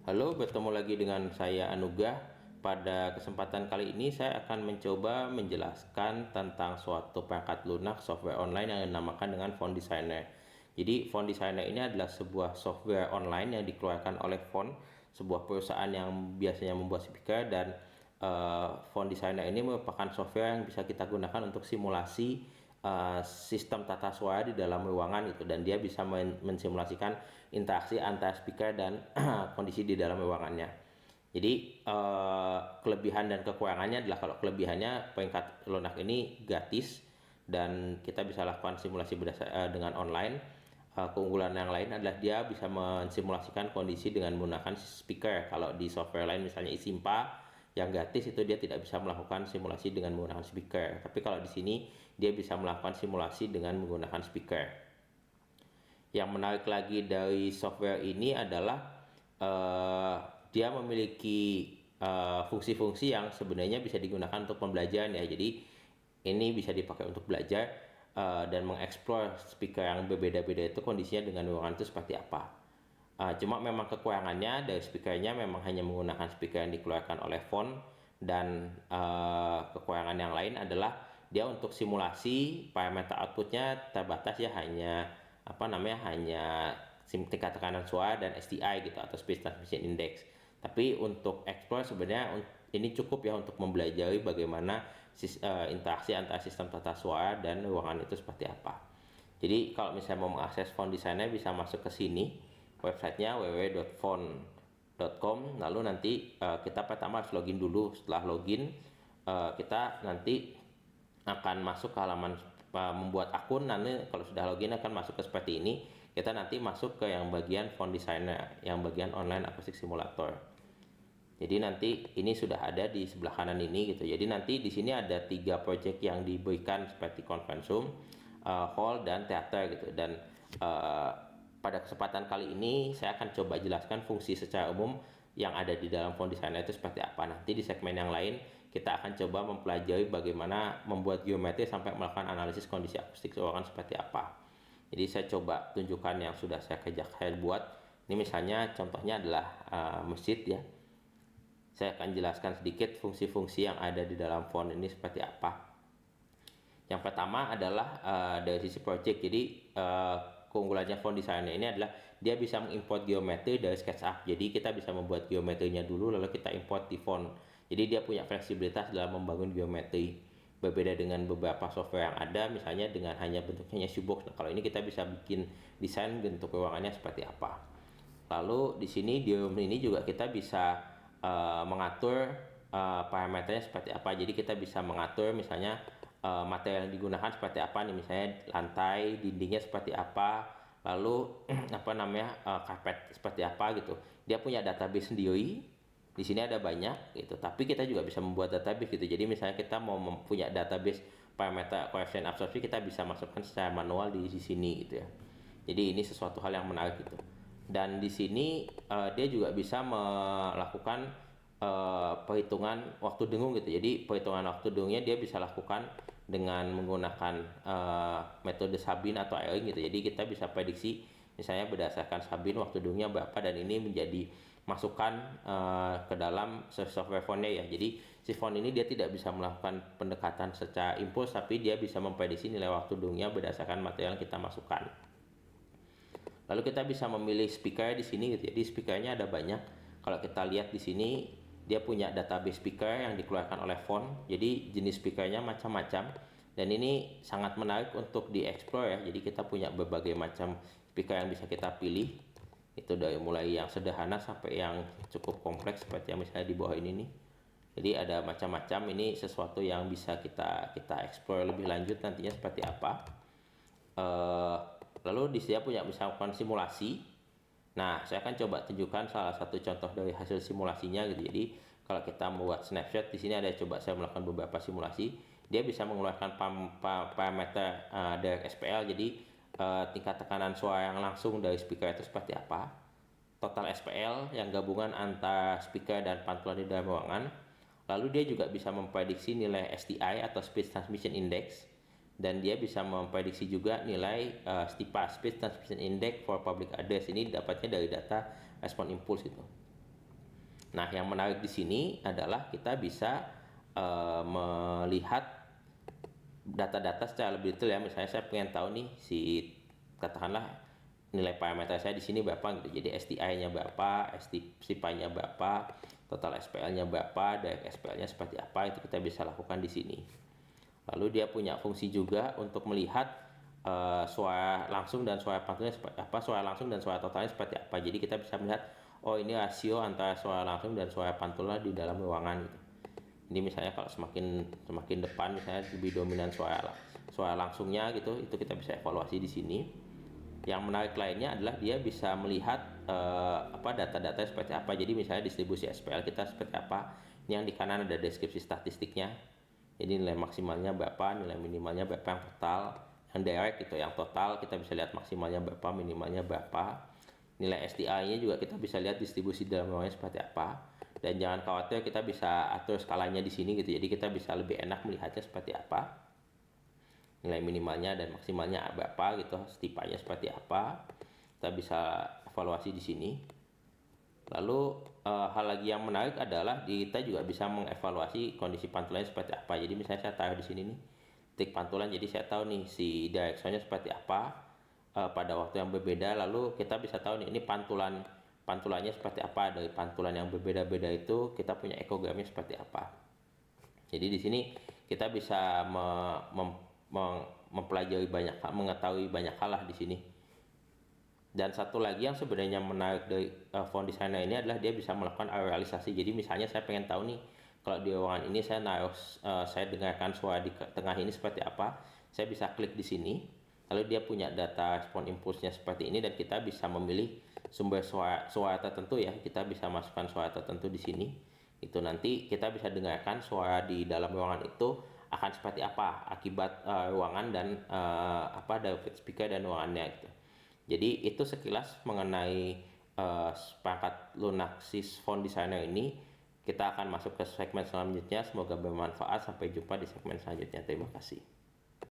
Halo, bertemu lagi dengan saya Anugrah. Pada kesempatan kali ini saya akan mencoba menjelaskan tentang suatu perangkat lunak software online yang dinamakan dengan Phone Designer. Jadi Phone Designer ini adalah sebuah software online yang dikeluarkan oleh Phone, sebuah perusahaan yang biasanya membuat speaker, dan Phone Designer ini merupakan software yang bisa kita gunakan untuk simulasi sistem tata suara di dalam ruangan gitu, dan dia bisa mensimulasikan interaksi antara speaker dan kondisi di dalam ruangannya. Jadi kelebihan dan kekurangannya adalah, kalau kelebihannya, perangkat lunak ini gratis dan kita bisa lakukan simulasi dengan online. Keunggulan yang lain adalah dia bisa mensimulasikan kondisi dengan menggunakan speaker. Kalau di software lain misalnya eSimpa yang gratis itu dia tidak bisa melakukan simulasi dengan menggunakan speaker. Tapi kalau di sini dia bisa melakukan simulasi dengan menggunakan speaker. Yang menarik lagi dari software ini adalah dia memiliki fungsi-fungsi yang sebenarnya bisa digunakan untuk pembelajaran ya. Jadi ini bisa dipakai untuk belajar dan mengeksplor speaker yang berbeda-beda itu kondisinya dengan ruangan itu seperti apa. Cuma memang kekurangannya dari speakernya memang hanya menggunakan speaker yang dikeluarkan oleh Phone, dan kekurangan yang lain adalah dia untuk simulasi parameter outputnya terbatas ya, hanya hanya tingkat tekanan suara dan STI gitu, atau Speech Transmission Index. Tapi untuk explore sebenarnya ini cukup ya untuk mempelajari bagaimana interaksi antara sistem tata suara dan ruangan itu seperti apa. Jadi kalau misalnya mau mengakses Phone Designer bisa masuk ke sini, websitenya www.phone.com. Lalu nanti kita pertama harus login dulu. Setelah login kita nanti akan masuk ke halaman membuat akun. Nanti kalau sudah login akan masuk ke seperti ini. Kita nanti masuk ke yang bagian Phone Designer, yang bagian online acoustic simulator. Jadi nanti ini sudah ada di sebelah kanan ini gitu. Jadi nanti di sini ada 3 project yang diberikan seperti conference room, hall, dan theater gitu. Dan pada kesempatan kali ini saya akan coba jelaskan fungsi secara umum yang ada di dalam Phone Designer itu seperti apa. Nanti di segmen yang lain kita akan coba mempelajari bagaimana membuat geometri sampai melakukan analisis kondisi akustik ruangan seperti apa. Jadi saya coba tunjukkan yang sudah saya buat. Ini misalnya contohnya adalah masjid ya. Saya akan jelaskan sedikit fungsi-fungsi yang ada di dalam Phone ini seperti apa. Yang pertama adalah dari sisi project. Jadi keunggulannya Phone Designer ini adalah dia bisa mengimport geometri dari SketchUp. Jadi kita bisa membuat geometrinya dulu lalu kita import di Phone. Jadi dia punya fleksibilitas dalam membangun geometri. Berbeda dengan beberapa software yang ada, misalnya dengan hanya bentuknya shoebox. Nah, kalau ini kita bisa bikin desain bentuk ruangannya seperti apa. Lalu di sini di room ini juga kita bisa mengatur parameternya seperti apa. Jadi kita bisa mengatur misalnya material yang digunakan seperti apa nih, misalnya lantai, dindingnya seperti apa, lalu karpet seperti apa gitu. Dia punya database sendiri. Di sini ada banyak gitu, tapi kita juga bisa membuat database gitu. Jadi misalnya kita mau punya database parameter koefisien absorpsi, kita bisa masukkan secara manual di sini gitu ya. Jadi ini sesuatu hal yang menarik gitu. Dan di sini dia juga bisa melakukan perhitungan waktu dengung gitu. Jadi perhitungan waktu dengungnya dia bisa lakukan dengan menggunakan metode Sabin atau Airing gitu. Jadi kita bisa prediksi misalnya berdasarkan Sabin waktu dengungnya berapa, dan ini menjadi masukan ke dalam software Phone-nya ya. Jadi si Phone ini dia tidak bisa melakukan pendekatan secara impuls, tapi dia bisa memprediksi nilai waktu dengungnya berdasarkan material yang kita masukkan. Lalu kita bisa memilih speaker di sini gitu. Jadi speakernya ada banyak. Kalau kita lihat di sini dia punya database speaker yang dikeluarkan oleh Phone. Jadi jenis speakernya macam-macam. Dan ini sangat menarik untuk dieksplor ya. Jadi kita punya berbagai macam speaker yang bisa kita pilih. Itu dari mulai yang sederhana sampai yang cukup kompleks seperti yang misalnya di bawah ini nih. Jadi ada macam-macam. Ini sesuatu yang bisa kita explore lebih lanjut nantinya seperti apa. Lalu di sini punya misalkan simulasi. Nah, saya akan coba tunjukkan salah satu contoh dari hasil simulasinya gitu. Jadi kalau kita membuat snapshot, di sini ada coba saya melakukan beberapa simulasi. Dia bisa mengeluarkan parameter dari SPL. Jadi tingkat tekanan suara yang langsung dari speaker itu seperti apa. Total SPL yang gabungan antara speaker dan pantulan di dalam ruangan. Lalu dia juga bisa memprediksi nilai STI atau Speech Transmission Index, dan dia bisa memprediksi juga nilai STIPA, Speech Transmission Index for Public Address. Ini dapatnya dari data respon impuls itu. Nah, yang menarik di sini adalah kita bisa melihat data-data secara lebih detail ya. Misalnya saya pengen tahu nih katakanlah nilai parameter saya di sini berapa gitu. Jadi STI-nya berapa, STPI-nya berapa, total SPL-nya berapa, direct SPL-nya seperti apa, itu kita bisa lakukan di sini. Lalu dia punya fungsi juga untuk melihat suara langsung dan suara pantulnya seperti apa, suara langsung dan suara totalnya seperti apa. Jadi kita bisa melihat, oh ini rasio antara suara langsung dan suara pantulnya di dalam ruangan gitu. Ini misalnya kalau semakin depan misalnya lebih dominan suara langsungnya gitu, itu kita bisa evaluasi di sini. Yang menarik lainnya adalah dia bisa melihat data-data seperti apa. Jadi misalnya distribusi SPL kita seperti apa. Ini yang di kanan ada deskripsi statistiknya. Jadi nilai maksimalnya berapa, nilai minimalnya berapa yang total. Yang direct gitu, yang total kita bisa lihat maksimalnya berapa, minimalnya berapa. Nilai STI-nya juga kita bisa lihat distribusi dalam ruangannya seperti apa. Dan jangan khawatir, kita bisa atur skalanya di sini gitu. Jadi kita bisa lebih enak melihatnya seperti apa, nilai minimalnya dan maksimalnya berapa gitu, stipanya seperti apa. Kita bisa evaluasi di sini. Lalu hal lagi yang menarik adalah kita juga bisa mengevaluasi kondisi pantulannya seperti apa. Jadi misalnya saya taruh di sini nih titik pantulan, jadi saya tahu nih si directionnya seperti apa pada waktu yang berbeda. Lalu kita bisa tahu nih ini pantulannya seperti apa. Dari pantulan yang berbeda-beda itu kita punya ekogramnya seperti apa. Jadi di sini kita bisa mempelajari banyak hal, mengetahui banyak hal lah di sini. Dan satu lagi yang sebenarnya menarik dari Phone Designer ini adalah dia bisa melakukan arealisasi. Jadi misalnya saya pengen tahu nih, kalau di ruangan ini saya dengarkan suara di tengah ini seperti apa. Saya bisa klik di sini, lalu dia punya data respon impulsnya seperti ini, dan kita bisa memilih sumber suara tertentu ya. Kita bisa masukkan suara tertentu di sini. Itu nanti kita bisa dengarkan suara di dalam ruangan itu akan seperti apa akibat ruangan dan dari speaker dan ruangannya gitu. Jadi itu sekilas mengenai perangkat Lunaxis Phone Designer ini. Kita akan masuk ke segmen selanjutnya. Semoga bermanfaat. Sampai jumpa di segmen selanjutnya. Terima kasih.